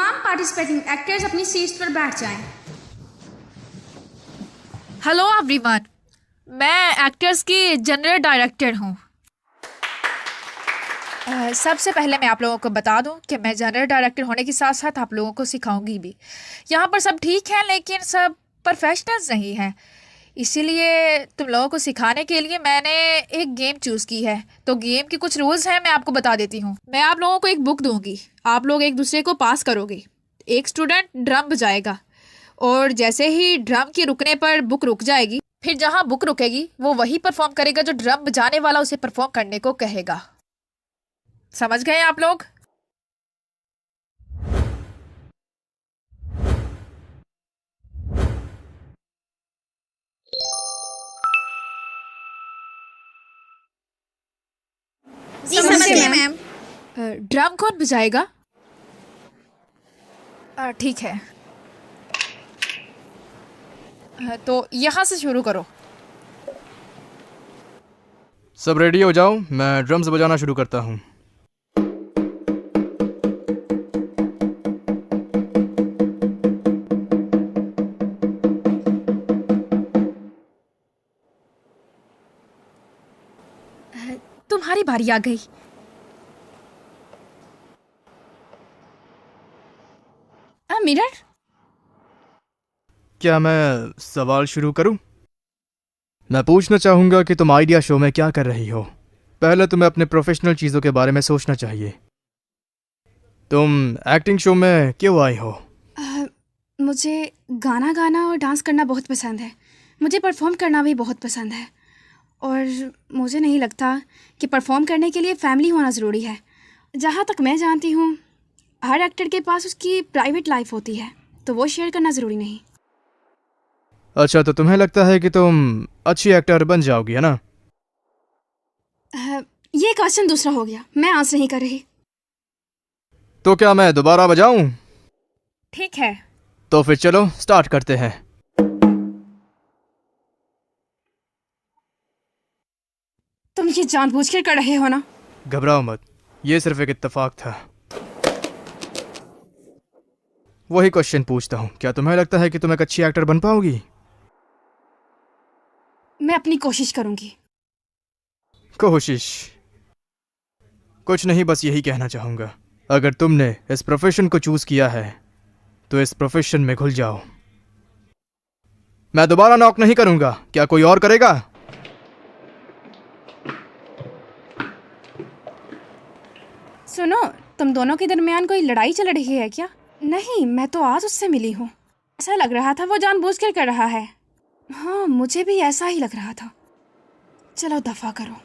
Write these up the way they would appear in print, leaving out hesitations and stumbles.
तमाम participating actors अपनी seats पर बैठ जाएं। हेलो एवरीवन, मैं एक्टर्स की जनरल डायरेक्टर हूँ। सबसे पहले मैं आप लोगों को बता दूं कि मैं जनरल डायरेक्टर होने के साथ साथ आप लोगों को सिखाऊंगी भी। यहाँ पर सब ठीक है लेकिन सब प्रोफेशनल्स नहीं हैं, इसीलिए तुम लोगों को सिखाने के लिए मैंने एक गेम चूज़ की है। तो गेम के कुछ रूल्स हैं, मैं आपको बता देती हूँ। मैं आप लोगों को एक बुक दूंगी, आप लोग एक दूसरे को पास करोगे। एक स्टूडेंट ड्रम बजाएगा और जैसे ही ड्रम के रुकने पर बुक रुक जाएगी, फिर जहाँ बुक रुकेगी वो वही परफॉर्म करेगा जो ड्रम बजाने वाला उसे परफॉर्म करने को कहेगा। समझ गए आप लोग? जी समझ गए मैम। ड्रम कौन बजाएगा? ठीक है। तो यहाँ से शुरू करो। सब रेडी हो जाओ, मैं ड्रम्स बजाना शुरू करता हूँ। तुम्हारी बारी आ गई। मिरर, क्या मैं सवाल शुरू करूं? मैं पूछना चाहूंगा कि तुम आइडिया शो में क्या कर रही हो। पहले तुम्हें अपने प्रोफेशनल चीज़ों के बारे में सोचना चाहिए। तुम एक्टिंग शो में क्यों आई हो? मुझे गाना गाना और डांस करना बहुत पसंद है। मुझे परफॉर्म करना भी बहुत पसंद है और मुझे नहीं लगता कि परफॉर्म करने के लिए फैमिली होना ज़रूरी है। जहाँ तक मैं जानती हूँ, हर एक्टर के पास उसकी प्राइवेट लाइफ होती है, तो वो शेयर करना ज़रूरी नहीं। अच्छा, तो तुम्हें लगता है कि तुम अच्छी एक्टर बन जाओगी, है ना? ये क्वेश्चन दूसरा हो गया, मैं आंसर नहीं कर रही। तो क्या मैं दोबारा बजाऊं? ठीक है। तो फिर चलो स्टार्ट करते हैं। तुम ये जानबूझकर कर रहे हो ना? घबराओ मत, ये सिर्फ एक इत्तेफाक था। वही क्वेश्चन पूछता हूँ, क्या तुम्हें लगता है कि तुम एक अच्छी एक्टर बन पाओगी? मैं अपनी कोशिश करूंगी। कोशिश कुछ नहीं, बस यही कहना चाहूंगा, अगर तुमने इस प्रोफेशन को चूज किया है तो इस प्रोफेशन में घुल जाओ। मैं दोबारा नॉक नहीं करूंगा, क्या कोई और करेगा? सुनो, तुम दोनों के दरमियान कोई लड़ाई चल रही है क्या? नहीं, मैं तो आज उससे मिली हूँ। ऐसा लग रहा था वो जानबूझकर कर रहा है। हाँ, मुझे भी ऐसा ही लग रहा था। चलो दफा करो।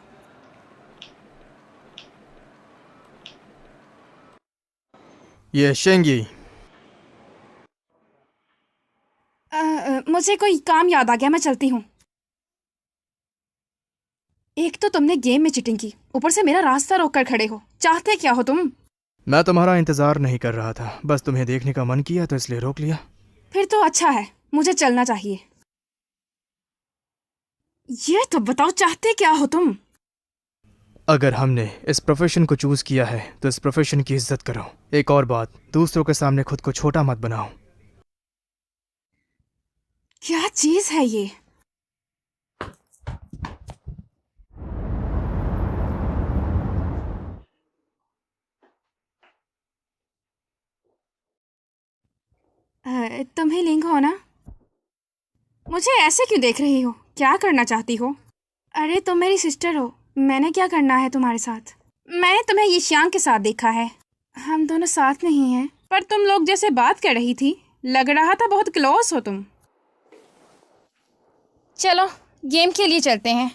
ये शेंगी। मुझे कोई काम याद आ गया, मैं चलती हूँ। एक तो तुमने गेम में चीटिंग की, ऊपर से मेरा रास्ता रोक कर खड़े हो। चाहते क्या हो तुम? मैं तुम्हारा इंतजार नहीं कर रहा था, बस तुम्हें देखने का मन किया तो इसलिए रोक लिया। फिर तो अच्छा है, मुझे चलना चाहिए। ये तो बताओ, चाहते क्या हो तुम? अगर हमने इस प्रोफेशन को चूज किया है तो इस प्रोफेशन की इज्जत करो। एक और बात, दूसरों के सामने खुद को छोटा मत बनाओ। क्या चीज है ये? तुम ही लिंक हो ना? मुझे ऐसे क्यों देख रही हो? क्या करना चाहती हो? अरे तुम मेरी सिस्टर हो, मैंने क्या करना है तुम्हारे साथ? मैंने तुम्हें यिशांग के साथ देखा है। हम दोनों साथ नहीं हैं। पर तुम लोग जैसे बात कर रही थी, लग रहा था बहुत क्लोज हो तुम। चलो गेम के लिए चलते हैं।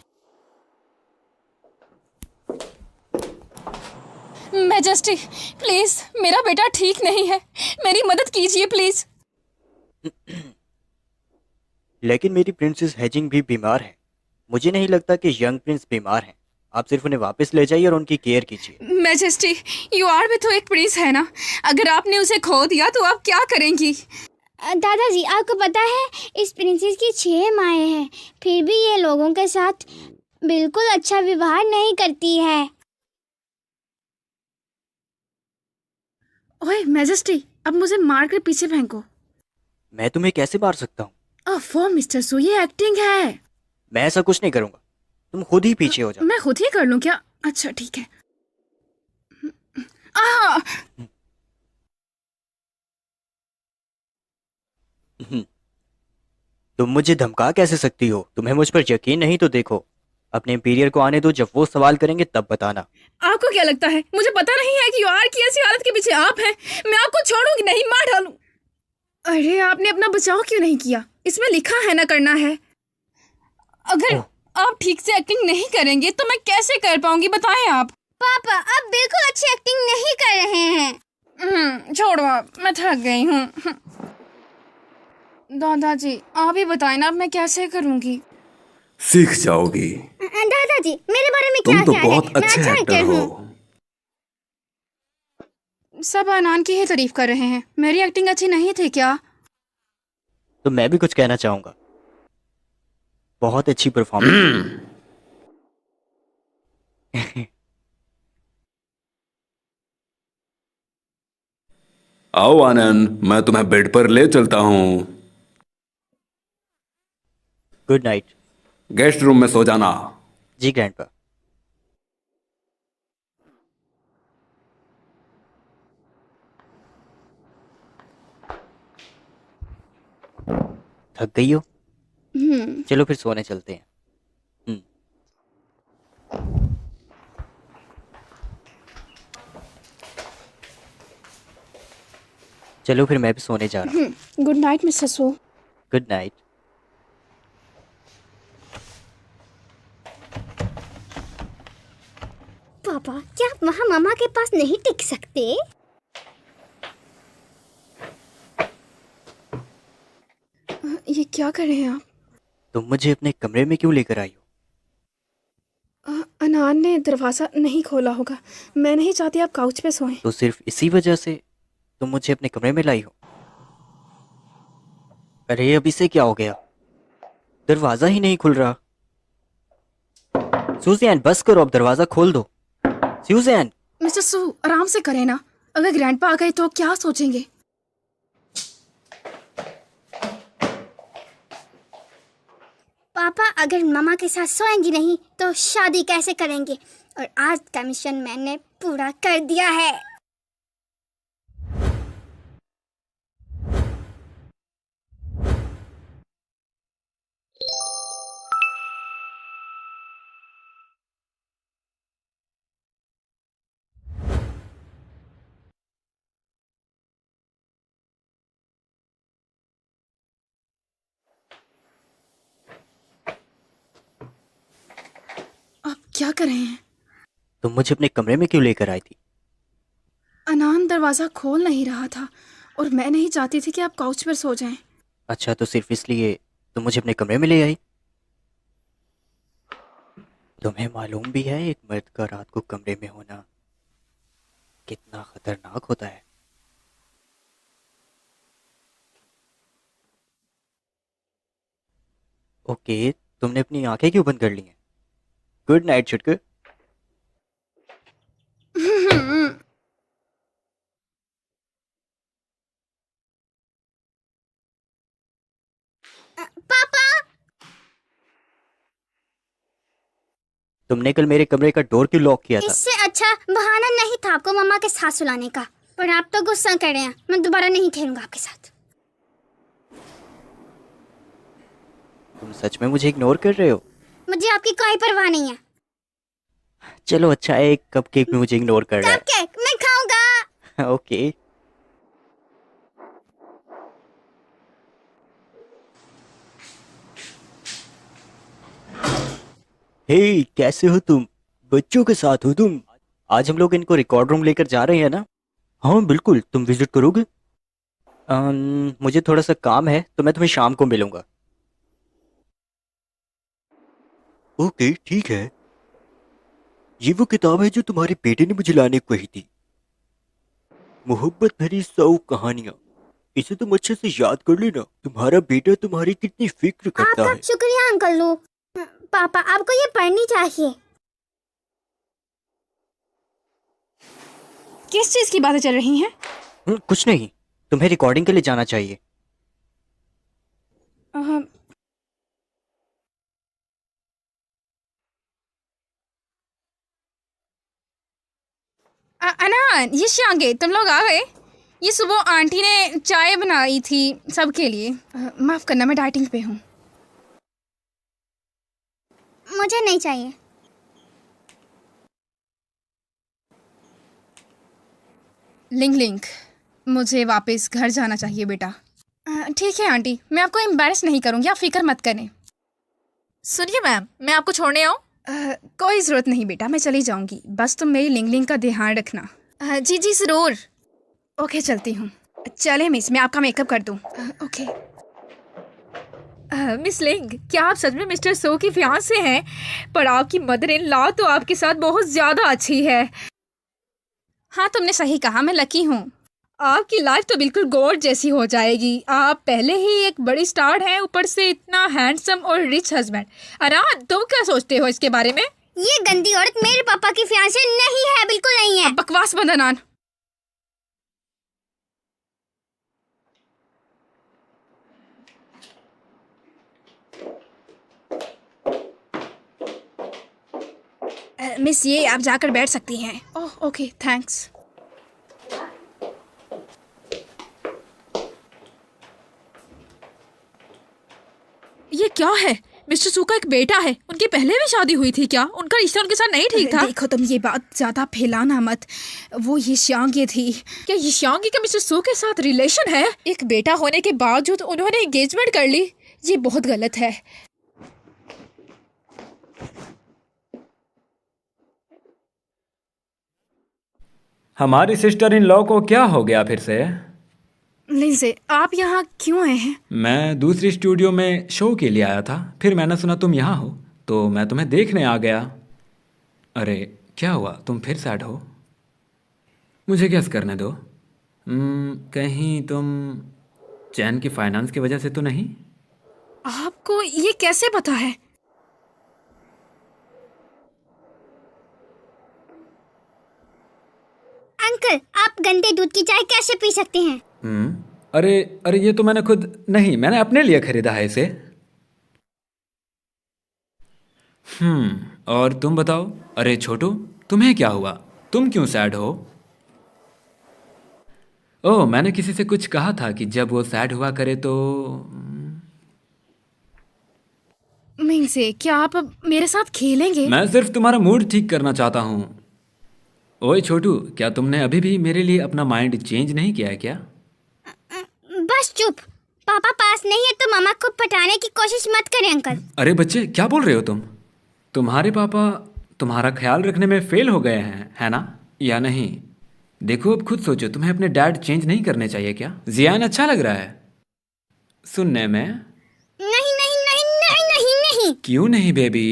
मैजेस्टी, प्लीज, मेरा बेटा ठीक नहीं है, मेरी मदद कीजिए प्लीज। लेकिन मेरी प्रिंसेस हेजिंग भी बीमार है। मुझे नहीं लगता कि यंग प्रिंस बीमार हैं। आप सिर्फ उन्हें वापस ले जाइए और उनकी केयर कीजिए। मैजेस्टी, यू आर भी तो एक प्रिंस है ना? अगर आपने उसे खो दिया तो आप क्या करेंगी? दादाजी, आपको पता है इस प्रिंसेस की 6 माएँ हैं, फिर भी ये लोगों के साथ बिल्कुल अच्छा व्यवहार नहीं करती है। ओए मैजेस्टी, अब मुझे मार कर पीछे फेंको। मैं तुम्हें कैसे मार सकता हूँ? ओफो मिस्टर सू, ये एक्टिंग है। मैं ऐसा कुछ नहीं करूंगा, तुम खुद ही पीछे हो जाओ। मैं खुद ही कर लूं क्या? अच्छा ठीक है। आ! तुम मुझे धमका कैसे सकती हो? तुम्हें मुझ पर यकीन नहीं तो देखो, अपने इंपीरियर को आने दो, जब वो सवाल करेंगे तब बताना। आपको क्या लगता है मुझे पता नहीं है कि यार की ऐसी हालत के पीछे आप हैं? मैं आपको छोड़ूंगी नहीं, मार डालूं। अरे आपने अपना बचाव क्यों नहीं किया? इसमें लिखा है ना करना है। अगर आप ठीक से एक्टिंग नहीं करेंगे तो मैं कैसे कर पाऊंगी, बताएं आप। पापा आप बिल्कुल अच्छी एक्टिंग नहीं कर रहे हैं। छोड़ो आप, मैं थक गई हूँ। दादाजी आप ही बताएं ना, अब मैं कैसे करूंगी? सीख जाओगी। दादाजी मेरे बारे में तुम क्या तो ख्याल है? बहुत मैं अच्छे अच्छा एक्टर एक्टर हो। हूँ। सब अनान की ही तारीफ कर रहे हैं, मेरी एक्टिंग अच्छी नहीं थी क्या? तो मैं भी कुछ कहना चाहूंगा, बहुत अच्छी परफॉर्मेंस। आओ आनंद, मैं तुम्हें बेड पर ले चलता हूँ। Good night. गेस्ट रूम में सो जाना। जी ग्रैंडपा। थक गई हो? चलो फिर सोने चलते हैं। चलो फिर मैं भी सोने जा रहा हूँ। गुड नाइट मिस्टर सू। Good night. पापा क्या आप वहाँ मामा के पास नहीं टिक सकते? ये क्या कर रहे हैं आप? तुम मुझे अपने कमरे में क्यों लेकर आई हो? अनान ने दरवाज़ा नहीं खोला होगा, मैं नहीं चाहती आप काउच पे सोएं। तो सिर्फ इसी वजह से तुम मुझे अपने कमरे में लाई हो? अरे अब इसे क्या हो गया, दरवाजा ही नहीं खुल रहा। सुजैन बस करो, अब दरवाजा खोल दो। सुजैन। मिस्टर सू आराम से करें ना, अगर ग्रैंडपा आ गए तो क्या सोचेंगे? पापा अगर मामा के साथ सोएंगी नहीं तो शादी कैसे करेंगे? और आज का मिशन मैंने पूरा कर दिया है। आप क्या कर रहे हैं? तुम मुझे अपने कमरे में क्यों लेकर आई थी? अनान दरवाज़ा खोल नहीं रहा था और मैं नहीं चाहती थी कि आप काउच पर सो जाएं। अच्छा, तो सिर्फ इसलिए तुम मुझे अपने कमरे में ले आई? तुम्हें मालूम भी है एक मर्द का रात को कमरे में होना कितना खतरनाक होता है? ओके, तुमने अपनी आंखें क्यों बंद कर ली हैं? गुड नाइट छुटकू। पापा तुमने कल मेरे कमरे का डोर क्यों लॉक किया था? इससे अच्छा बहाना नहीं था आपको मामा के साथ सुलाने का। पर आप तो गुस्सा कर रहे हैं, मैं दोबारा नहीं खेलूंगा आपके साथ। तुम सच में मुझे इग्नोर कर रहे हो? मुझे आपकी कोई परवाह नहीं है। चलो अच्छा है, एक कपकेक भी मुझे इग्नोर कर रहा कपकेक मैं खाऊंगा। है। ओके। हे कैसे हो तुम? बच्चों के साथ हो तुम? आज हम लोग इनको रिकॉर्ड रूम लेकर जा रहे हैं ना? हाँ बिल्कुल, तुम विजिट करोगे? मुझे थोड़ा सा काम है तो मैं तुम्हें शाम को मिलूंगा। ओके ठीक है। ये वो किताब है जो तुम्हारे बेटे ने मुझे लाने को कही थी, मोहब्बत भरी 100 कहानियां। इसे तुम अच्छे से याद कर लेना, तुम्हारा बेटा तुम्हारी कितनी फिक्र करता आपका है। शुक्रिया अंकल लू। पापा आपको ये पढ़नी चाहिए। किस चीज़ की बातें चल रही हैं? कुछ नहीं। तुम्हें रिकॉर्डिंग के लिए जाना चाहिए। अ, अनान, ये शांगे, तुम लोग आ गए। ये सुबह आंटी ने चाय बनाई थी सबके लिए। माफ़ करना, मैं डाइटिंग पे हूँ। मुझे नहीं चाहिए। लिंक लिंक, मुझे वापस घर जाना चाहिए बेटा। ठीक है आंटी, मैं आपको एम्बैरस नहीं करूँगी, आप फिक्र मत करें। सुनिए मैम, मैं आपको छोड़ने आऊँ? कोई ज़रूरत नहीं बेटा, मैं चली जाऊँगी, बस तुम मेरी लिंक लिंक का ध्यान रखना। जी जी ज़रूर। ओके, चलती हूँ। चले मिस, मैं आपका मेकअप कर दूँ। ओके। मिस लिंग, क्या आप सच में मिस्टर सो की फियांसे हैं? पर आपकी मदर इन लॉ तो आपके साथ बहुत ज़्यादा अच्छी है। हाँ, तुमने सही कहा, मैं लकी हूँ। आपकी लाइफ तो बिल्कुल गॉड जैसी हो जाएगी। आप पहले ही एक बड़ी स्टार हैं, ऊपर से इतना हैंडसम और रिच हस्बैंड। अनान, तुम क्या सोचते हो इसके बारे में? ये गंदी औरत मेरे पापा की फियांसे नहीं है, बिल्कुल नहीं है। बकवास बंद अनान। मिस, ये आप जाकर बैठ सकती हैं। Oh okay, thanks. ये क्या है? मिस्टर सू का एक बेटा है, उनकी पहले भी शादी हुई थी क्या? उनका रिश्ता उनके साथ नहीं ठीक था? देखो, तुम ये बात ज्यादा फैलाना मत। वो ये शांगे थी। क्या ये शांगी का मिस्टर सू के साथ रिलेशन है? एक बेटा होने के बावजूद उन्होंने एंगेजमेंट कर ली। ये बहुत गलत है। हमारी सिस्टर इन लॉ को क्या हो गया फिर से? लिंसे, आप यहाँ क्यों आए हैं? मैं दूसरी स्टूडियो में शो के लिए आया था, फिर मैंने सुना तुम यहाँ हो तो मैं तुम्हें देखने आ गया। अरे क्या हुआ, तुम फिर सैड हो? मुझे गेस करने दो। कहीं तुम चैन की फाइनेंस की वजह से तो नहीं? आपको ये कैसे पता है? अंकल, आप गंदे दूध की चाय कैसे पी सकते हैं? अरे अरे, ये तो मैंने खुद नहीं, मैंने अपने लिए खरीदा है इसे। और तुम बताओ। अरे छोटू, तुम्हें क्या हुआ? तुम क्यों सैड हो? ओह, मैंने किसी से कुछ कहा था कि जब वो सैड हुआ करे तो लिंसे, क्या आप अब मेरे साथ खेलेंगे? मैं सिर्फ तुम्हारा मूड ठीक करना चाहता हूँ। ओए छोटू, क्या तुमने अभी भी मेरे लिए अपना माइंड चेंज नहीं किया है क्या? बस चुप। पापा पास नहीं है तो मामा को पटाने की कोशिश मत करें अंकल। अरे बच्चे, क्या बोल रहे हो तुम? तुम्हारे पापा तुम्हारा ख्याल रखने में फेल हो गए हैं, है ना? या नहीं? देखो, अब खुद सोचो, तुम्हें अपने डैड चेंज नहीं करने चाहिए क्या? जियान अच्छा लग रहा है सुनने में। नहीं नहीं नहीं नहीं नहीं नहीं। क्यों नहीं बेबी?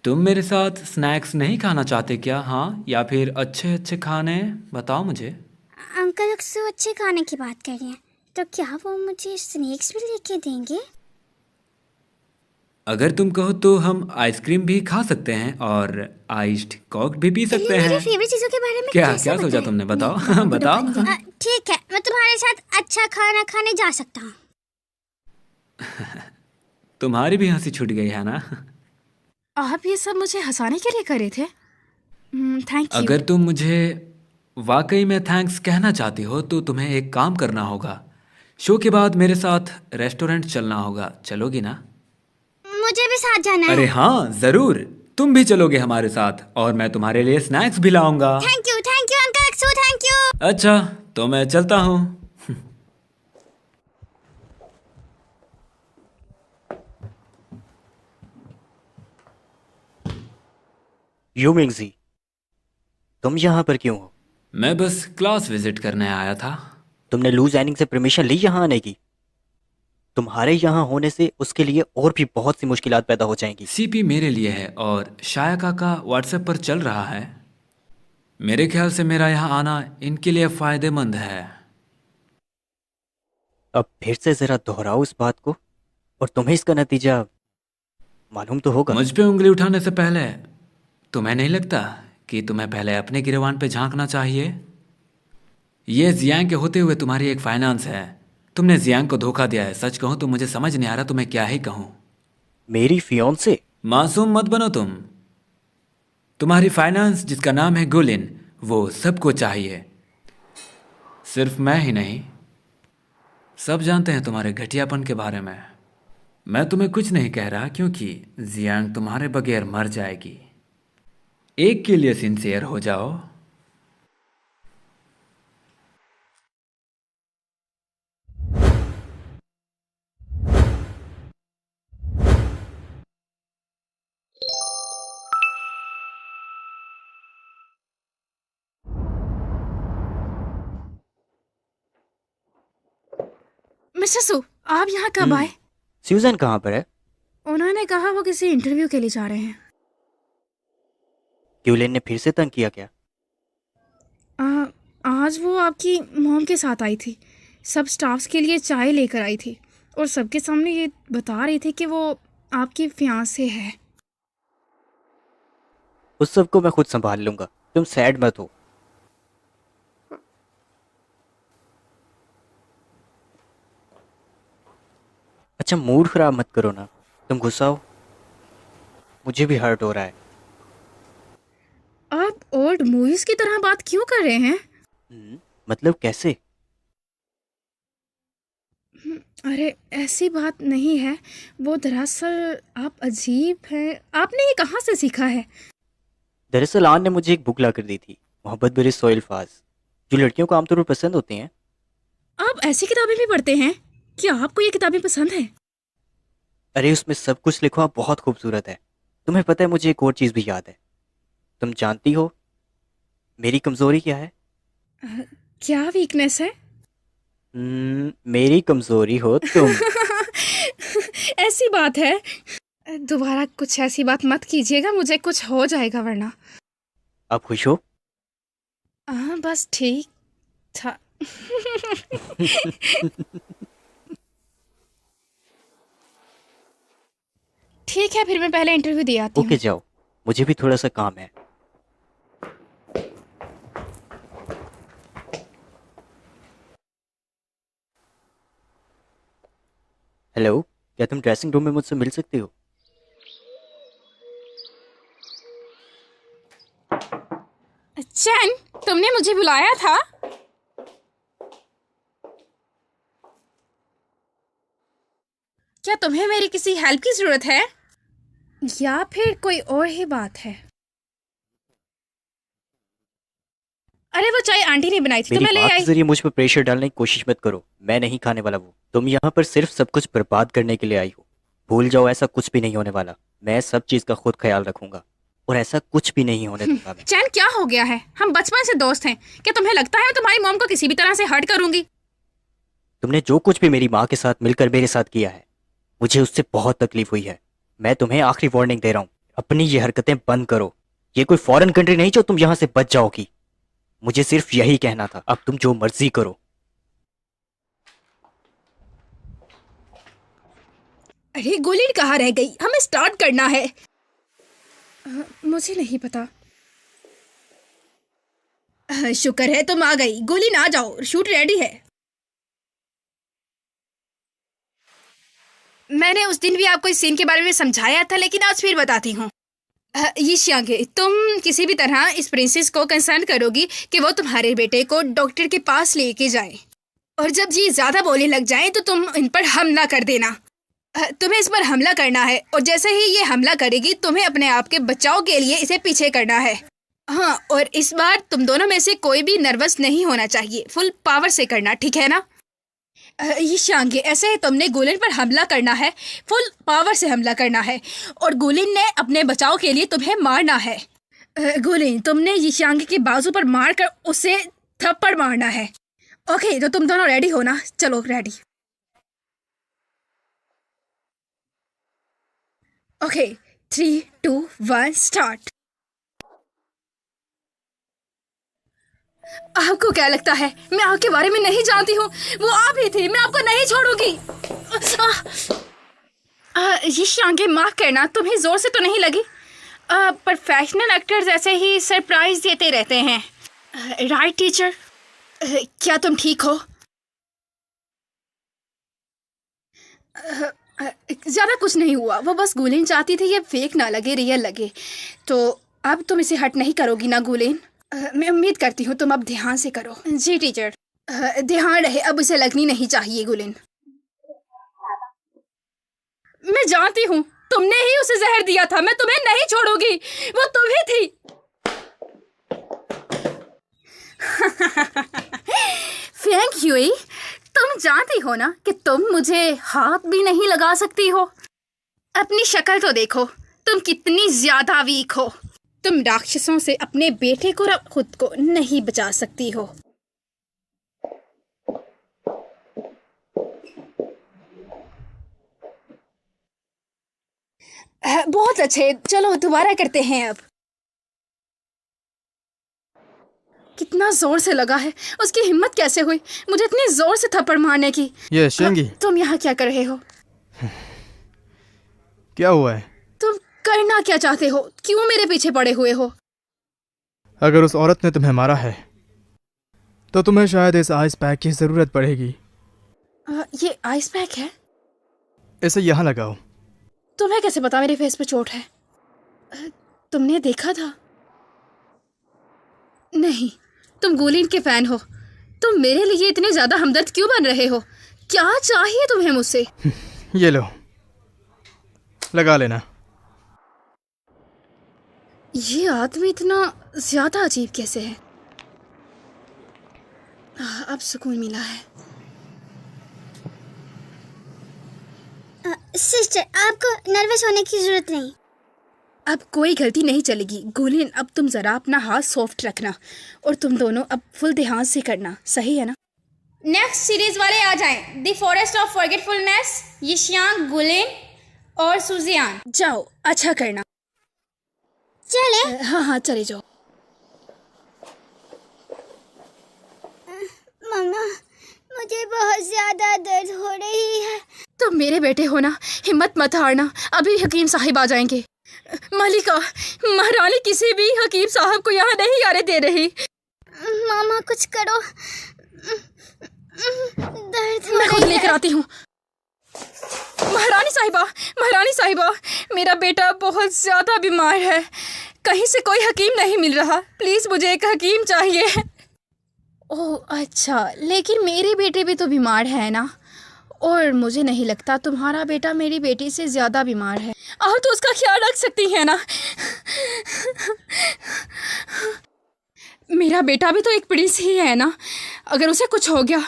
तुम मेरे साथ स्नैक्स नहीं खाना चाहते क्या? हाँ, या फिर अच्छे अच्छे खाने? बताओ मुझे। अंकल अक्सर अच्छे खाने की बात कर रहे हैं, तो क्या वो मुझे स्नैक्स भी लेके देंगे? अगर तुम कहो तो हम आइसक्रीम भी खा सकते हैं और आइस्ड कोक भी पी सकते मेरी हैं। फेवरेट चीजों के बारे में क्या कैसे क्या सोचा बताएं? तुमने? बताओ नहीं, बताओ। ठीक है, मैं तुम्हारे साथ अच्छा खाना खाने जा सकता हूँ। तुम्हारी भी हंसी छूट गई है ना? आप ये सब मुझे हंसाने के लिए कर रहे थे? Thank you. अगर तुम मुझे वाकई में थैंक्स कहना चाहती हो तो तुम्हें एक काम करना होगा। शो के बाद मेरे साथ रेस्टोरेंट चलना होगा। चलोगी ना? मुझे भी साथ जाना अरे है। हाँ जरूर, तुम भी चलोगे हमारे साथ और मैं तुम्हारे लिए स्नैक्स भी लाऊंगा। Thank you uncle Aksu, thank you. अच्छा, तो मैं चलता हूँ। यू मिंगजी, तुम यहाँ पर क्यों हो? मैं बस क्लास विजिट करने आया था। तुमने लूज एनिंग से परमिशन ली यहाँ आने की? तुम्हारे यहाँ होने से उसके लिए और भी बहुत सी मुश्किलात पैदा हो जाएंगी। सीपी मेरे लिए है और शायका का व्हाट्सएप पर चल रहा है। मेरे ख्याल से मेरा यहाँ आना इनके लिए फायदेमंद है। अब फिर से जरा दोहराओ इस बात को, और तुम्हें इसका नतीजा मालूम तो होगा। मुझ पे उंगली उठाने से पहले तुम्हें नहीं लगता कि तुम्हें पहले अपने गिरवान पे झांकना चाहिए? ये जियांग के होते हुए तुम्हारी एक फाइनेंस है। तुमने जियांग को धोखा दिया है। सच कहूँ तो मुझे समझ नहीं आ रहा तुम्हें क्या ही कहूँ। मेरी फियोंसे? मासूम मत बनो तुम। तुम्हारी फाइनेंस जिसका नाम है गुलिन, वो सबको चाहिए। सिर्फ मैं ही नहीं, सब जानते हैं तुम्हारे घटियापन के बारे में। मैं तुम्हें कुछ नहीं कह रहा क्योंकि जियांग तुम्हारे बगैर मर जाएगी। एक के लिए सिंसियर हो जाओ। मिस्टर सू, आप यहाँ कब आए? स्यूजन कहाँ पर है? उन्होंने कहा वो किसी इंटरव्यू के लिए जा रहे हैं। क्यूलिन ने फिर से तंग किया क्या? आज वो आपकी मॉम के साथ आई थी। सब स्टाफ्स के लिए चाय लेकर आई थी और सबके सामने ये बता रही थी कि वो आपकी फियांसे है। उस सब को मैं खुद संभाल लूंगा, तुम सैड मत हो। अच्छा मूड खराब मत करो ना, तुम गुस्सा हो। मुझे भी हर्ट हो रहा है। आप ओल्ड मूवीज की तरह बात क्यों कर रहे हैं? मतलब कैसे? अरे ऐसी बात नहीं है। वो दरअसल आप अजीब हैं। आपने ये कहाँ से सीखा है? दरअसल आन ने मुझे एक बुक ला कर दी थी, मोहब्बत भरे 100 अल्फाज, जो लड़कियों को आमतौर पर पसंद होती हैं। आप ऐसी किताबें भी पढ़ते हैं? क्या आपको ये किताबें पसंद हैं? अरे उसमें सब कुछ लिखा हुआ बहुत खूबसूरत है। तुम्हें पता है मुझे एक और चीज़ भी याद है। तुम जानती हो मेरी कमज़ोरी क्या है? क्या वीकनेस है? मेरी कमज़ोरी हो तुम। ऐसी बात है? दोबारा कुछ ऐसी बात मत कीजिएगा, मुझे कुछ हो जाएगा वरना। अब खुश हो? बस ठीक था। ठीक है, फिर मैं पहले इंटरव्यू दे आती हूँ। ओके जाओ, मुझे भी थोड़ा सा काम है। हेलो, क्या तुम ड्रेसिंग रूम में मुझसे मिल सकते हो? चैन, तुमने मुझे बुलाया था? क्या तुम्हें मेरी किसी हेल्प की जरूरत है या फिर कोई और ही बात है? अरे वो चाय आंटी ने बनाई थी तो मेरी मैं ले बात आई। के जरिए मुझ पर प्रेशर डालने की कोशिश मत करो। मैं नहीं खाने वाला वो। तुम यहाँ पर सिर्फ सब कुछ बर्बाद करने के लिए आई हो। भूल जाओ, ऐसा कुछ भी नहीं होने वाला। मैं सब चीज का खुद ख्याल रखूंगा और ऐसा कुछ भी नहीं होने दूंगा मैं। चैन, क्या हो गया है? हम बचपन से दोस्त हैं। क्या तुम्हें लगता है मैं तुम्हारी मॉम को किसी भी तरह से हर्ट करूंगी? तुमने जो कुछ भी मेरी माँ के साथ मिलकर मेरे साथ किया है, मुझे उससे बहुत तकलीफ हुई है। मैं तुम्हें आखिरी वार्निंग दे रहा हूँ, अपनी ये हरकतें बंद करो। ये कोई फॉरेन कंट्री नहीं जो तुम यहाँ से बच जाओगी। मुझे सिर्फ यही कहना था। अब तुम जो मर्जी करो। अरे गोली कहाँ रह गई? हमें स्टार्ट करना है। मुझे नहीं पता। शुक्र है तुम आ गई। गोली ना जाओ, शूट रेडी है। मैंने उस दिन भी आपको इस सीन के बारे में समझाया था, लेकिन आज फिर बताती हूँ। ये श्यांगे, तुम किसी भी तरह इस प्रिंसेस को कंसर्न करोगी कि वो तुम्हारे बेटे को डॉक्टर के पास लेके जाए, और जब ये ज्यादा बोलने लग जाए तो तुम इन पर हमला कर देना। तुम्हें इस पर हमला करना है, और जैसे ही ये हमला करेगी तुम्हें अपने आप के बचाव के लिए इसे पीछे करना है। हाँ, और इस बार तुम दोनों में से कोई भी नर्वस नहीं होना चाहिए। फुल पावर से करना, ठीक है ना? ये शांगे, ऐसे ही तुमने गुलिन पर हमला करना है। फुल पावर से हमला करना है, और गुलिन ने अपने बचाव के लिए तुम्हें मारना है। गुलिन, तुमने ये शांगे के बाजू पर मारकर उसे थप्पड़ मारना है। ओके, तो तुम दोनों रेडी हो ना? चलो रेडी। Okay, 3, 2, 1 start. आपको क्या लगता है मैं आपके बारे में नहीं जानती हूँ? वो आप ही थे, मैं आपको नहीं छोड़ूंगी। ये शांगे, माफ करना, तुम्हें जोर से तो नहीं लगी? प्रोफेशनल एक्टर्स ऐसे ही सरप्राइज देते रहते हैं, राइट टीचर? क्या तुम ठीक हो? ज़्यादा कुछ नहीं हुआ, वो बस गुलेन चाहती थी ये फेक ना लगे, रियल लगे। तो अब तुम इसे हट नहीं करोगी ना गुलेन? मैं उम्मीद करती हूँ तुम अब ध्यान से करो। जी टीचर। ध्यान रहे, अब उसे लगनी नहीं चाहिए गुलेन। मैं जानती हूँ तुमने ही उसे जहर दिया था, मैं तुम्हें नहीं छोड़ूंगी, वो तुम ही थी। Thank you. तुम जानती हो ना कि तुम मुझे हाथ भी नहीं लगा सकती हो। अपनी शक्ल तो देखो, तुम कितनी ज्यादा वीक हो। तुम राक्षसों से अपने बेटे को और खुद को नहीं बचा सकती हो। बहुत अच्छे, चलो दोबारा करते हैं। अब कितना जोर से लगा है, उसकी हिम्मत कैसे हुई मुझे इतनी जोर से थप्पड़ मारने की? ये शेंगी, तुम यहाँ क्या कर रहे हो? क्या हुआ है? तुम करना क्या चाहते हो? क्यों मेरे पीछे पड़े हुए हो? अगर उस औरत ने तुम्हें मारा है तो तुम्हें शायद इस आइस पैक की जरूरत पड़ेगी। ये आइस पैक है? इसे यहाँ लगाओ। तुम्हें कैसे पता मेरे फेस पे चोट है? तुमने देखा था? नहीं, तुम गुलेन के फैन हो। तुम मेरे लिए इतने ज्यादा हमदर्द क्यों बन रहे हो? क्या चाहिए तुम्हें मुझसे? ये लो, लगा लेना। ये आदमी इतना ज्यादा अजीब कैसे है? अब सुकून मिला है। सिस्टर, आपको नर्वस होने की जरूरत नहीं। अब कोई गलती नहीं चलेगी गुलेन। अब तुम जरा अपना हाथ सॉफ्ट रखना और तुम दोनों अब फुल ध्यान से करना, सही है ना? नेक्स्ट सीरीज वाले आ जाएं। The forest of forgetfulness, Yishiang, Gulen और सुजियान। जाओ, अच्छा करना। चले। हाँ, चले जाओ। मम्मा, मुझे बहुत ज्यादा दर्द हो रही है। तुम मेरे बेटे हो ना, हिम्मत मत हारना, अभी हकीम साहिब आ जाएंगे। मलिका, महारानी किसी भी हकीम साहब को यहाँ नहीं आने दे रही। मामा कुछ करो, दर्द हो मैं खुद रही लेकर है। आती हूँ। महारानी साहिबा, महारानी साहिबा, मेरा बेटा बहुत ज्यादा बीमार है, कहीं से कोई हकीम नहीं मिल रहा, प्लीज मुझे एक हकीम चाहिए। ओह अच्छा, लेकिन मेरे बेटे भी तो बीमार है ना, और मुझे नहीं लगता तुम्हारा बेटा मेरी बेटी से ज्यादा बीमार है। आप तो उसका ख्याल रख सकती है ना? मेरा बेटा भी तो एक प्रिंस ही है ना, अगर उसे कुछ हो गया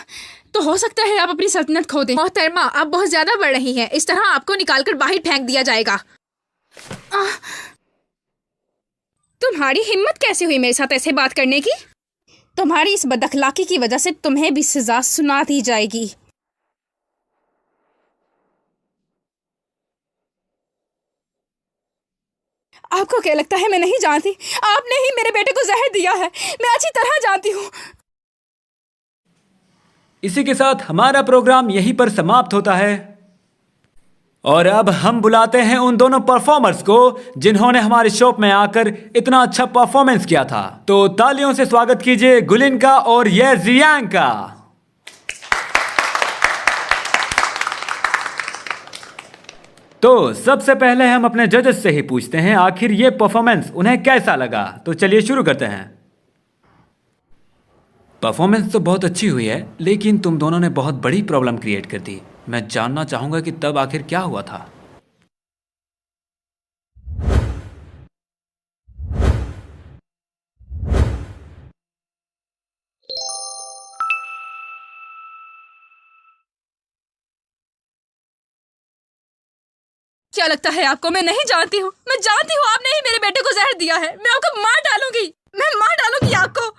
तो हो सकता है आप अपनी सल्तनत खो दें। मोहतरमा, आप बहुत ज्यादा बढ़ रही हैं, इस तरह आपको निकालकर बाहर फेंक दिया जाएगा। तुम्हारी हिम्मत कैसे हुई मेरे साथ ऐसे बात करने की? तुम्हारी इस बदअखलाकी की वजह से तुम्हें भी सजा सुना दी जाएगी। आपको क्या लगता है मैं नहीं जानती? आपने ही मेरे बेटे को जहर दिया है, मैं अच्छी तरह जानती हूँ। इसी के साथ हमारा प्रोग्राम यहीं पर समाप्त होता है और अब हम बुलाते हैं उन दोनों परफॉर्मर्स को जिन्होंने हमारे शो में आकर इतना अच्छा परफॉर्मेंस किया था। तो तालियों से स्वागत कीजिए गुलिन का और यजियांग का। तो सबसे पहले हम अपने जजेस से ही पूछते हैं आखिर ये परफॉर्मेंस उन्हें कैसा लगा। तो चलिए शुरू करते हैं। परफॉर्मेंस तो बहुत अच्छी हुई है, लेकिन तुम दोनों ने बहुत बड़ी प्रॉब्लम क्रिएट कर दी। मैं जानना चाहूंगा कि तब आखिर क्या हुआ था। क्या लगता है आपको मैं नहीं जानती हूँ? मैं जानती हूँ आपने ही मेरे बेटे को जहर दिया है। मैं आपको मार डालूंगी, मैं मार डालूंगी आपको।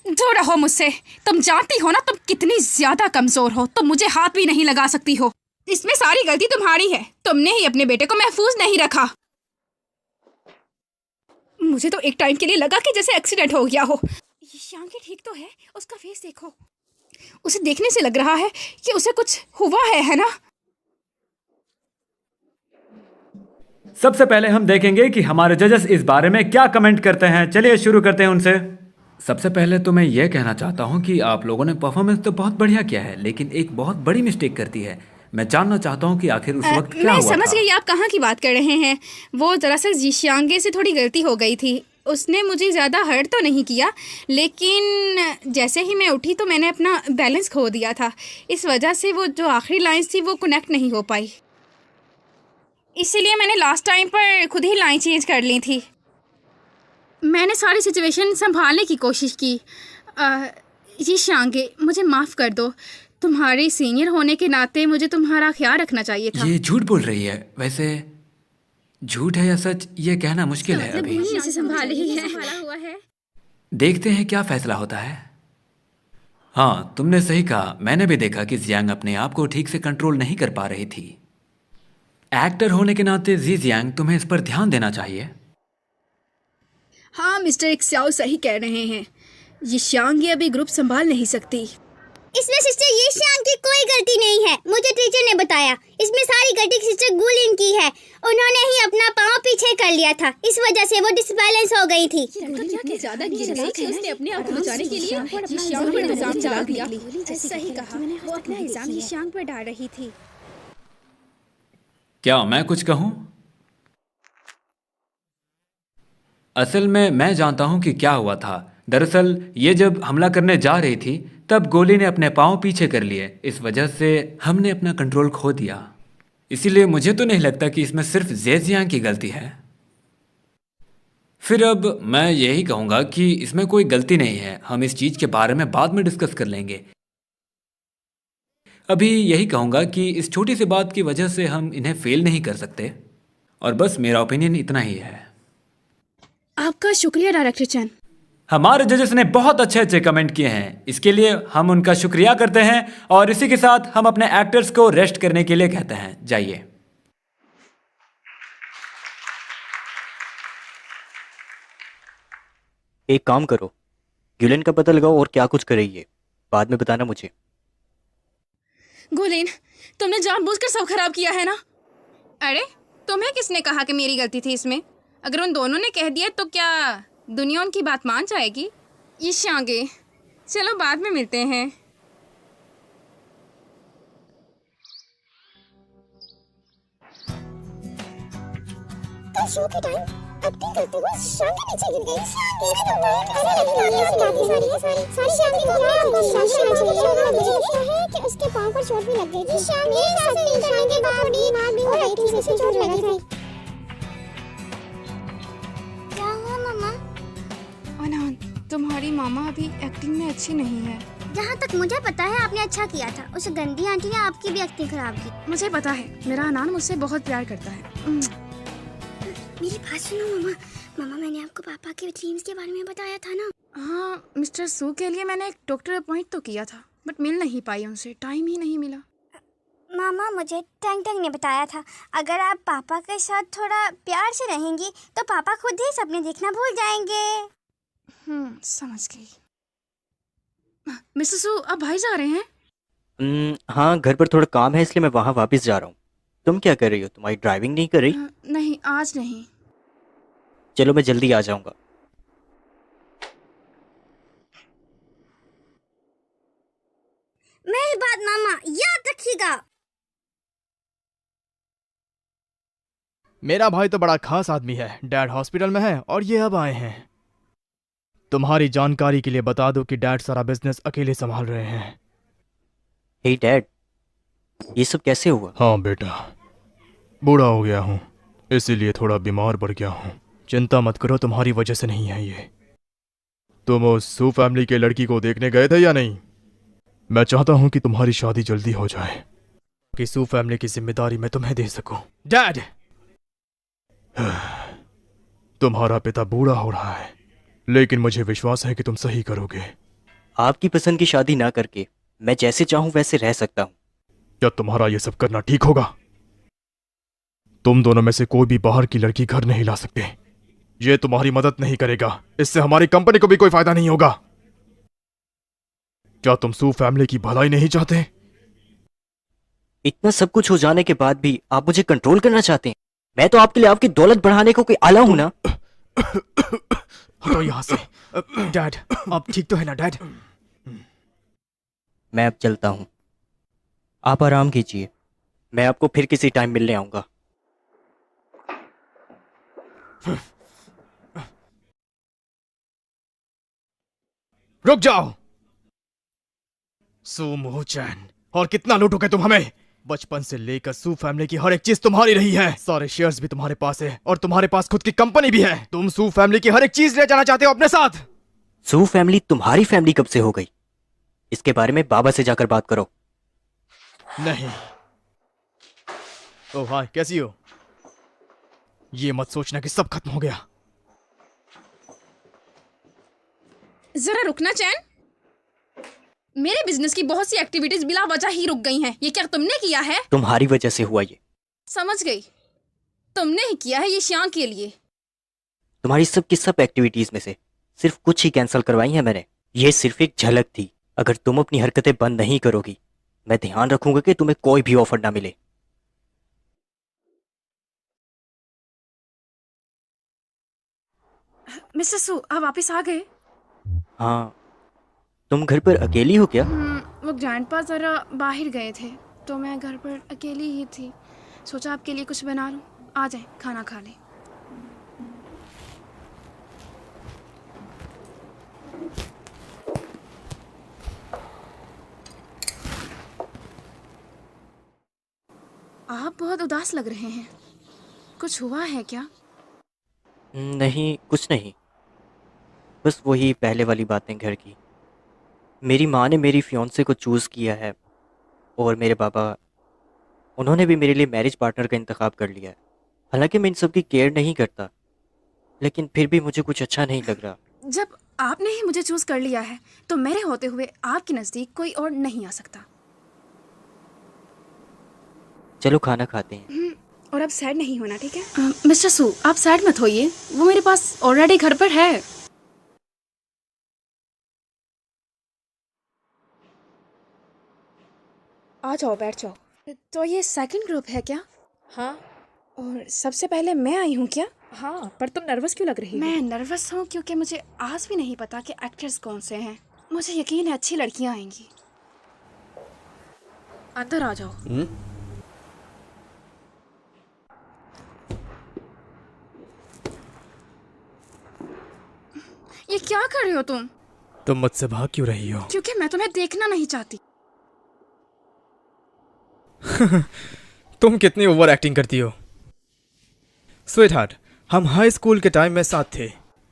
दूर रहो मुझसे। तुम जानती हो ना तुम कितनी ज्यादा कमजोर हो, तुम मुझे हाथ भी नहीं लगा सकती हो। इसमें सारी गलती तुम्हारी है, तुमने ही अपने बेटे को महफूज नहीं रखा। मुझे तो एक टाइम के लिए लगा कि जैसे एक्सीडेंट हो गया हो। ये श्याम की ठीक तो है, उसका फेस देखो, उसे देखने से लग रहा है कि उसे कुछ हुआ है ना? सबसे पहले हम देखेंगे कि हमारे जजेस इस बारे में क्या कमेंट करते हैं। चलिए शुरू करते हैं उनसे। सबसे पहले तो मैं ये कहना चाहता हूँ कि आप लोगों ने परफॉर्मेंस तो बहुत बढ़िया किया है, लेकिन एक बहुत बड़ी मिस्टेक करती है। मैं जानना चाहता हूँ कि आखिर उस वक्त क्या मैं हुआ समझ था। गई आप कहाँ की बात कर रहे हैं। वो दरअसल जीशियांगे से थोड़ी गलती हो गई थी। उसने मुझे ज़्यादा हर्ट तो नहीं किया, लेकिन जैसे ही मैं उठी तो मैंने अपना बैलेंस खो दिया था। इस वजह से वो जो आखिरी लाइंस थी वो कनेक्ट नहीं हो पाई, इसीलिए मैंने लास्ट टाइम पर खुद ही लाइन चेंज कर ली थी। मैंने सारी सिचुएशन संभालने की कोशिश की। जीशियांगे, मुझे माफ़ कर दो। तुम्हारे सीनियर होने के नाते मुझे तुम्हारा ख्याल रखना चाहिए था। ये झूठ बोल रही है। वैसे झूठ है या सच ये कहना मुश्किल है अभी। इसे संभाल ही है। हुआ है। देखते हैं क्या फैसला होता है। हाँ, तुमने सही कहा। मैंने भी देखा कि जियांग अपने आप को ठीक से कंट्रोल नहीं कर पा रही थी। एक्टर होने के नाते जी जियांग, तुम्हें इस पर ध्यान देना चाहिए। हाँ, मिस्टर इक्स्याओ सही कह रहे हैं। ये शांग अभी ग्रुप संभाल नहीं सकती। इसमें सिस्टर ये शान की कोई गलती नहीं है, मुझे टीचर ने बताया। इसमें सारी गलती सिस्टर गुलिन की है। उन्होंने ही अपना पाँव पीछे कर लिया था, इस वजह से वो डिसबैलेंस हो गई थी। ज़्यादा उसने अपने आप को बचाने के लिए शांग पर इल्जाम डाल दिया। सही कहा, वो अपना इल्जाम शांग पर डाल रही थी। क्या मैं कुछ कहूँ? असल में मैं जानता हूँ कि क्या हुआ था। दरअसल ये जब हमला करने जा रही थी तब गोली ने अपने पाँव पीछे कर लिए। इस वजह से हमने अपना कंट्रोल खो दिया। इसीलिए मुझे तो नहीं लगता कि इसमें सिर्फ ज़ेजियांग की गलती है। फिर अब मैं यही कहूँगा कि इसमें कोई गलती नहीं है। हम इस चीज़ के बारे में बाद में डिस्कस कर लेंगे। अभी यही कहूँगा कि इस छोटी सी बात की वजह से हम इन्हें फेल नहीं कर सकते। और बस मेरा ओपिनियन इतना ही है। आपका शुक्रिया डायरेक्टर चैन। हमारे जजेस ने बहुत अच्छे अच्छे कमेंट किए हैं, इसके लिए हम उनका शुक्रिया करते हैं। और इसी के साथ हम अपने एक्टर्स को रेस्ट करने के लिए कहते हैं। जाइए। एक काम करो, गिलेन का पता लगाओ और क्या कुछ कर रही है, बाद में बताना मुझे। गोलिन, तुमने जानबूझकर सब खराब किया है ना? अरे, तुम्हें किसने कहा कि मेरी गलती थी इसमें? अगर उन दोनों ने कह दिया तो क्या दुनिया उनकी बात मान जाएगी? ये शांगे, चलो बाद में मिलते हैं। कल शो के टाइम एक्टिंग करते हुए शांति नीचे गिर गई। तेरे तो माइंड खाने लगी। सारी शांति को क्या आपको मुझे लगता है कि उसके पांव पर चोट भी लग गई थी। शांति करने के बाद भी और एक्टिंग से चोट लगी थी। क्या हुआ मम्मा? अनहान, तुम्हारी मामा अभी एक्टिंग में अच्छी नहीं है। जहाँ तक मुझे पता है आपने अच्छा किया था। उस गंदी आंटी ने आपकी भी एक्टिंग खराब की। मुझे पता है, मेरा अनहान मुझसे बहुत प्यार करता है। मेरी बात सुनो मम्मा। मम्मा, मैंने आपको पापा के ड्रीम्स के बारे में बताया था ना। हाँ, मिस्टर सू के लिए मैंने एक डॉक्टर अपॉइंट तो किया था, बट मिल नहीं पाई उनसे, टाइम ही नहीं मिला। मामा, मुझे टैंग टैंग ने बताया था अगर आप पापा के साथ थोड़ा प्यार से रहेंगी तो पापा खुद ही सपने देखना भूल जाएंगे। समझ गई। मिस्टर सू, आप भाई जा रहे हैं? हाँ, घर पर थोड़ा काम है इसलिए मैं वहाँ वापस जा रहा हूँ। तुम क्या कर रही हो? तुम्हारी ड्राइविंग नहीं कर रही? नहीं, आज नहीं। चलो मैं जल्दी आ जाऊँगा। मेरी बात मामा याद रखिएगा। मेरा भाई तो बड़ा खास आदमी है। डैड हॉस्पिटल में है और ये अब आए हैं। तुम्हारी जानकारी के लिए बता दो कि डैड सारा बिजनेस अकेले संभाल रहे हैं। हे डैड, ये सब कैसे हुआ? हाँ बेटा, बूढ़ा हो गया हूँ, इसीलिए थोड़ा बीमार पड़ गया हूँ। चिंता मत करो, तुम्हारी वजह से नहीं है ये। तुम उस सू फैमिली के लड़की को देखने गए थे या नहीं? मैं चाहता हूँ कि तुम्हारी शादी जल्दी हो जाए कि सू फैमिली की जिम्मेदारी मैं तुम्हें दे सकूं। डैड, तुम्हारा पिता बूढ़ा हो रहा है, लेकिन मुझे विश्वास है कि तुम सही करोगे। आपकी पसंद की शादी ना करके मैं जैसे चाहूँ वैसे रह सकता हूँ। क्या तुम्हारा ये सब करना ठीक होगा? तुम दोनों में से कोई भी बाहर की लड़की घर नहीं ला सकते। ये तुम्हारी मदद नहीं करेगा, इससे हमारी कंपनी को भी कोई फायदा नहीं होगा। क्या तुम सू फैमिली की भलाई नहीं चाहते? इतना सब कुछ हो जाने के बाद भी आप मुझे कंट्रोल करना चाहते हैं? मैं तो आपके लिए आपकी दौलत बढ़ाने को कोई आला हूं ना। हटो यहाँ से। डैड, आप ठीक तो है ना डैड? मैं अब चलता हूँ, आप आराम कीजिए, मैं आपको फिर किसी टाइम मिलने आऊंगा। रुक जाओ। सू मोह चैन, और कितना लूटोगे तुम हमें? बचपन से लेकर सू फैमिली की हर एक चीज तुम्हारी रही है। सारे शेयर्स भी तुम्हारे पास है और तुम्हारे पास खुद की कंपनी भी है। तुम सू फैमिली की हर एक चीज ले जाना चाहते हो अपने साथ। सू फैमिली तुम्हारी फैमिली कब से हो गई? इसके बारे में बाबा से जाकर बात करो। नहीं। ओह हाय, कैसी हो? ये मत सोचना कि सब खत्म हो गया। जरा रुकना चैन। मेरे बिजनेस की बहुत सी एक्टिविटीज बिला वजह ही रुक गई हैं। ये क्या तुमने किया है? तुम्हारी वजह से हुआ ये। समझ गई, तुमने ही किया है ये श्याम के लिए। तुम्हारी सब की सब एक्टिविटीज में से सिर्फ कुछ ही कैंसिल करवाई है मैंने। ये सिर्फ एक झलक थी। अगर तुम अपनी हरकतें बंद नहीं करोगी, मैं ध्यान रखूंगा कि तुम्हें कोई भी ऑफर ना मिले। मिस्टर सू, आप वापस आ गए? हाँ, तुम घर पर अकेली हो क्या? वो ग्रैंडपा जरा बाहर गए थे तो मैं घर पर अकेली ही थी। सोचा आपके लिए कुछ बना लूं। आ जाए, खाना खा लें। आप बहुत उदास लग रहे हैं। कुछ हुआ है क्या? नहीं, कुछ नहीं, बस वही पहले वाली बातें घर की। मेरी माँ ने मेरी फियांसे को चूज़ किया है और मेरे बाबा, उन्होंने भी मेरे लिए मैरिज पार्टनर का इंतखाब कर लिया है। हालांकि मैं इन सब की केयर नहीं करता, लेकिन फिर भी मुझे कुछ अच्छा नहीं लग रहा। जब आपने ही मुझे चूज कर लिया है तो मेरे होते हुए आपके नजदीक कोई और नहीं आ सकता। चलो खाना खाते हैं। और अब सैड नहीं होना, ठीक है? मिस्टर सू, आप सैड मत होइए, वो मेरे पास ऑलरेडी घर पर है। आ जाओ, बैठ जाओ। तो ये सेकंड ग्रुप है क्या? हाँ और सबसे पहले मैं आई हूँ क्या? हाँ, पर तुम नर्वस क्यों लग रही हो? मैं नर्वस हूँ क्योंकि मुझे आज भी नहीं पता कि एक्टर्स कौन से हैं। मुझे यकीन है अच्छी लड़कियाँ आएंगी। अंदर आ जाओ। ये क्या कर रहे हो तुम? तुम मुझसे भाग क्यों रही हो? क्योंकि मैं तुम्हें देखना नहीं चाहती। तुम कितनी ओवर एक्टिंग करती हो। स्वीटहार्ट, हम हाई स्कूल के टाइम में साथ थे।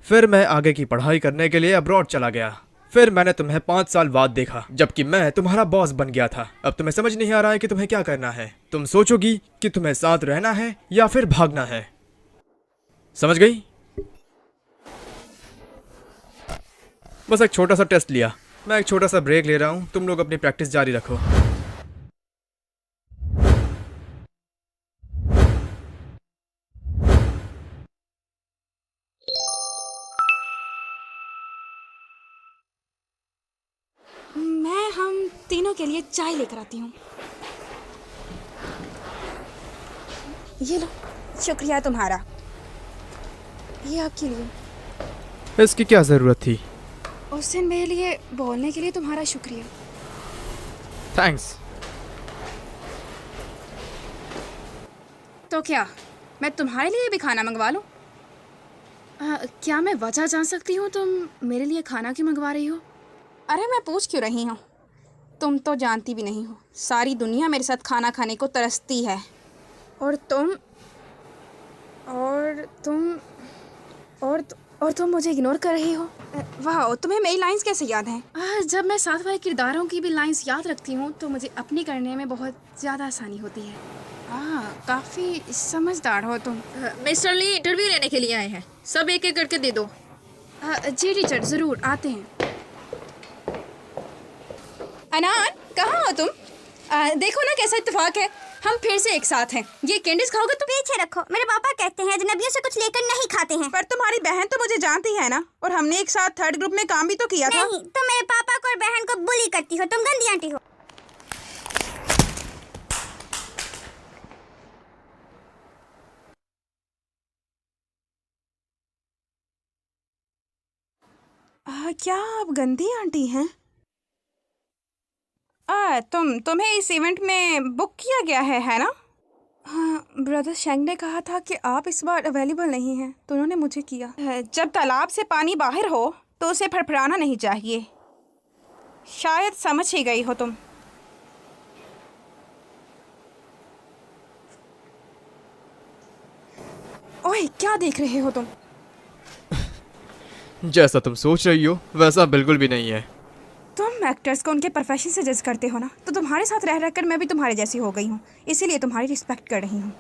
फिर मैं आगे की पढ़ाई करने के लिए अब्रॉड चला गया। फिर मैंने तुम्हें 5 साल बाद देखा, जबकि मैं तुम्हारा बॉस बन गया था। अब तुम्हें समझ नहीं आ रहा है कि तुम्हें क्या करना है। तुम सोचोगी कि तुम्हें साथ रहना है या फिर भागना है। समझ गई? बस एक छोटा सा टेस्ट लिया। मैं एक छोटा सा ब्रेक ले रहा हूँ, तुम लोग अपनी प्रैक्टिस जारी रखो। मैं हम तीनों के लिए चाय लेकर आती हूँ। ये लो। शुक्रिया तुम्हारा। ये आपके लिए। इसकी क्या जरूरत थी? उस दिन मेरे लिए बोलने के लिए तुम्हारा शुक्रिया। थैंक्स। तो क्या मैं तुम्हारे लिए भी खाना मंगवा लूँ? क्या मैं वजह जान सकती हूँ तुम मेरे लिए खाना क्यों मंगवा रही हो? अरे मैं पूछ क्यों रही हूँ? तुम तो जानती भी नहीं हो, सारी दुनिया मेरे साथ खाना खाने को तरसती है। और तुम मुझे इग्नोर कर रही हो? वाह, तुम्हें मेरी लाइंस कैसे याद हैं? जब मैं साथ वाले किरदारों की भी लाइंस याद रखती हूँ तो मुझे अपनी करने में बहुत ज़्यादा आसानी होती है। काफ़ी समझदार हो तुम। मिस्टर ली इंटरव्यू लेने के लिए आए हैं, सब एक एक करके दे दो। जी टीचर, ज़रूर आते हैं। अनान, कहाँ हो तुम? देखो ना कैसा इत्तेफाक है, हम फिर से एक साथ हैं। ये कैंडीज खाओगे तुम? पीछे रखो, मेरे पापा कहते हैं अजनबियों से कुछ लेकर नहीं खाते हैं। पर तुम्हारी बहन तो मुझे जानती है ना, और हमने एक साथ थर्ड ग्रुप में काम भी तो किया था। नहीं, तुम मेरे पापा को और बहन को बुली करती हो, तुम गंदी आंटी हो। क्या आप गंदी आंटी हैं? तुम्हें इस इवेंट में बुक किया गया है ना? हाँ, ब्रदर शेंग ने कहा था कि आप इस बार अवेलेबल नहीं हैं, तो उन्होंने मुझे किया। जब तालाब से पानी बाहर हो तो उसे फड़फड़ाना नहीं चाहिए। शायद समझ ही गई हो तुम। ओए, क्या देख रहे हो तुम? जैसा तुम सोच रही हो वैसा बिल्कुल भी नहीं है। तुम एक्टर्स को उनके प्रोफेशन से जज करते हो ना, तो तुम्हारे साथ रह रहकर मैं भी तुम्हारे जैसी हो गई हूँ, इसीलिए तुम्हारी रिस्पेक्ट कर रही हूँ।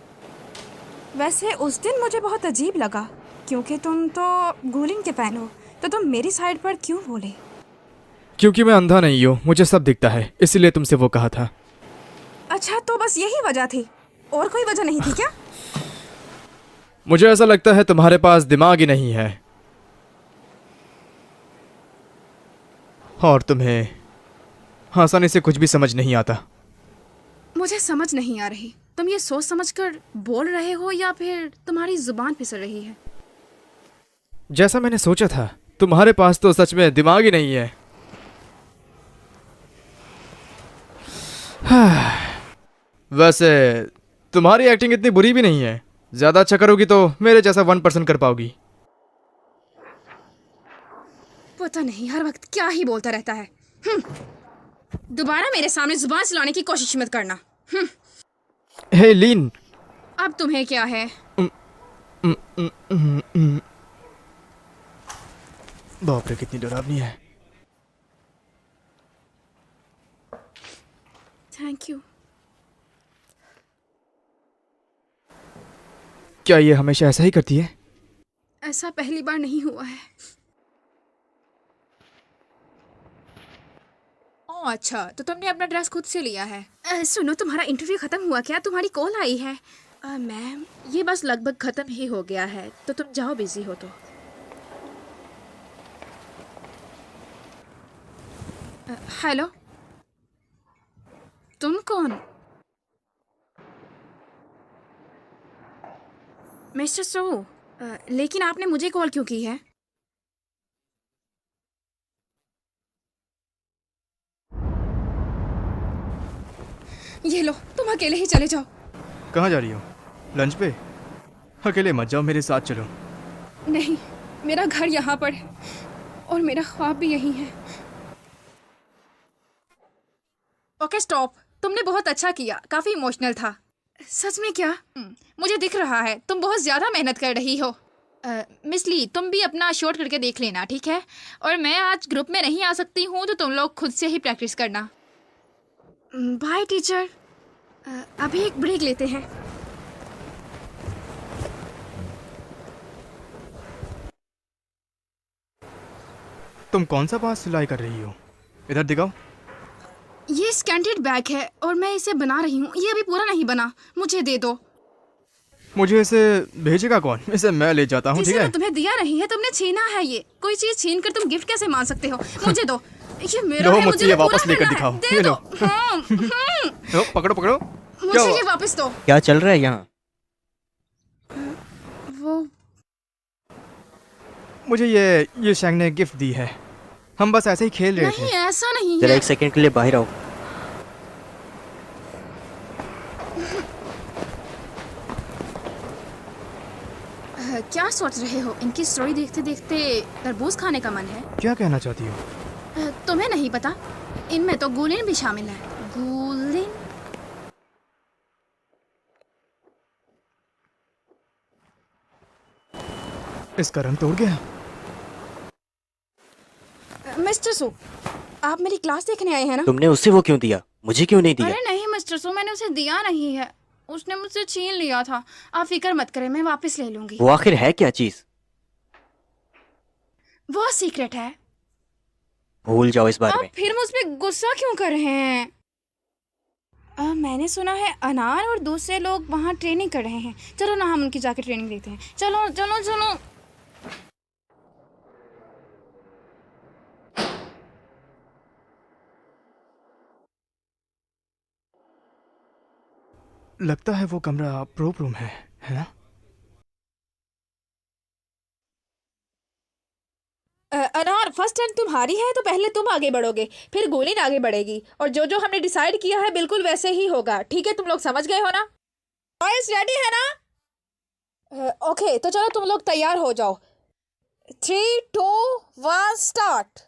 वैसे उस दिन मुझे बहुत अजीब लगा, क्योंकि तुम तो गूलिन के फैन हो, तो तुम मेरी साइड पर क्यों बोले? क्योंकि मैं अंधा नहीं हूँ, मुझे सब दिखता है, इसलिए तुमसे वो कहा था। अच्छा, तो बस यही वजह थी, और कोई वजह नहीं थी क्या? मुझे ऐसा लगता है तुम्हारे पास दिमाग ही नहीं है, और तुम्हें आसानी से कुछ भी समझ नहीं आता। मुझे समझ नहीं आ रही, तुम ये सोच समझकर बोल रहे हो या फिर तुम्हारी जुबान फिसल रही है? जैसा मैंने सोचा था, तुम्हारे पास तो सच में दिमाग ही नहीं है। वैसे तुम्हारी एक्टिंग इतनी बुरी भी नहीं है, ज्यादा अच्छा करोगी तो मेरे जैसा 1% कर पाओगी। पता नहीं हर वक्त क्या ही बोलता रहता है। दोबारा मेरे सामने जुबान चलाने की कोशिश मत करना। हे लीन, अब तुम्हें क्या है? बाप रे, कितनी डरावनी है। Thank you. क्या ये हमेशा ऐसा ही करती है? ऐसा पहली बार नहीं हुआ है। ओह अच्छा, तो तुमने अपना ड्रेस खुद से लिया है? सुनो, तुम्हारा इंटरव्यू खत्म हुआ क्या? तुम्हारी कॉल आई है। मैम, ये बस लगभग खत्म ही हो गया है, तो तुम जाओ, बिजी हो तो। हेलो, तुम कौन? मिस्टर सो, लेकिन आपने मुझे कॉल क्यों की है? ये लो, तुम अकेले ही चले जाओ। कहाँ जा रही हो? लंच पे? अकेले मत जाओ, मेरे साथ चलो। नहीं, मेरा घर यहाँ पर है और मेरा ख्वाब भी यही है। ओके स्टॉप, तुमने बहुत अच्छा किया, काफी इमोशनल था। सच में क्या? मुझे दिख रहा है तुम बहुत ज्यादा मेहनत कर रही हो। मिस ली, तुम भी अपना शॉट करके देख लेना, ठीक है? और मैं आज ग्रुप में नहीं आ सकती हूँ, तो तुम लोग खुद से ही प्रैक्टिस करना। बाय टीचर, अभी एक ब्रेक लेते हैं। तुम कौन सा पास सिलाई कर रही हो? इधर दिखाओ। ये स्कैंटेड बैग है और मैं इसे बना रही हूँ। ये अभी पूरा नहीं बना, मुझे दे दो। मुझे इसे भेजेगा कौन? इसे मैं ले जाता हूँ, ठीक जिसे है? मैं तुम्हें दिया नहीं है, तुमने छीना है। ये कोई चीज छीन कर तुम गिफ्ट कैसे मान सकते हो? मुझे दो, ये मेरा लो, है, मुझसे मुझे ये पूरा वापस लेकर करना है। दिखाओ। दे ये दो। लो। लो, पकड़ो पकड़ो। क्या मुझे हुआ? ये वापस दो। क्या चल रहा है यहाँ? वो मुझे ये शैंग ने गिफ्ट दी है, हम बस ऐसे ही खेल रहे नहीं, थे। ऐसा नहीं जरा है। एक सेकंड के लिए बाहर आओ। क्या सोच रहे हो? इनकी स्टोरी देखते देखते तरबूज खाने का मन है। क्या कहना चाहती हो? तुम्हें नहीं पता, इनमें तो गूलिन भी शामिल है। गूलिन? इसका रंग तोड़ गया। मिस्टर सू, आप मेरी क्लास देखने आए हैं ना? तुमने उसे वो क्यों दिया, मुझे क्यों नहीं दिया? अरे नहीं मिस्टर सो, मैंने उसे दिया नहीं है, उसने मुझसे छीन लिया था। आप फिक्र मत करें, मैं वापस ले लूंगी। वो आखिर है क्या चीज? वो सीक्रेट है। भूल जाओ इस बारे आप में। फिर मुझ पे गुस्सा क्यों कर रहे हैं? मैंने सुना है अनार और दूसरे लोग वहाँ ट्रेनिंग कर रहे हैं। चलो ना, हम उनकी जाके ट्रेनिंग देते हैं। चलो चलो चलो। लगता है वो कमरा प्रोप रूम है ना? अनार, फर्स्ट टर्न तुम्हारी है तो पहले तुम आगे बढ़ोगे, फिर गुलिन आगे बढ़ेगी, और जो जो हमने डिसाइड किया है बिल्कुल वैसे ही होगा। ठीक है, तुम लोग समझ गए हो ना? बॉयज रेडी है ना? ओके, तो चलो तुम लोग तैयार हो जाओ। 3, 2, 1 स्टार्ट।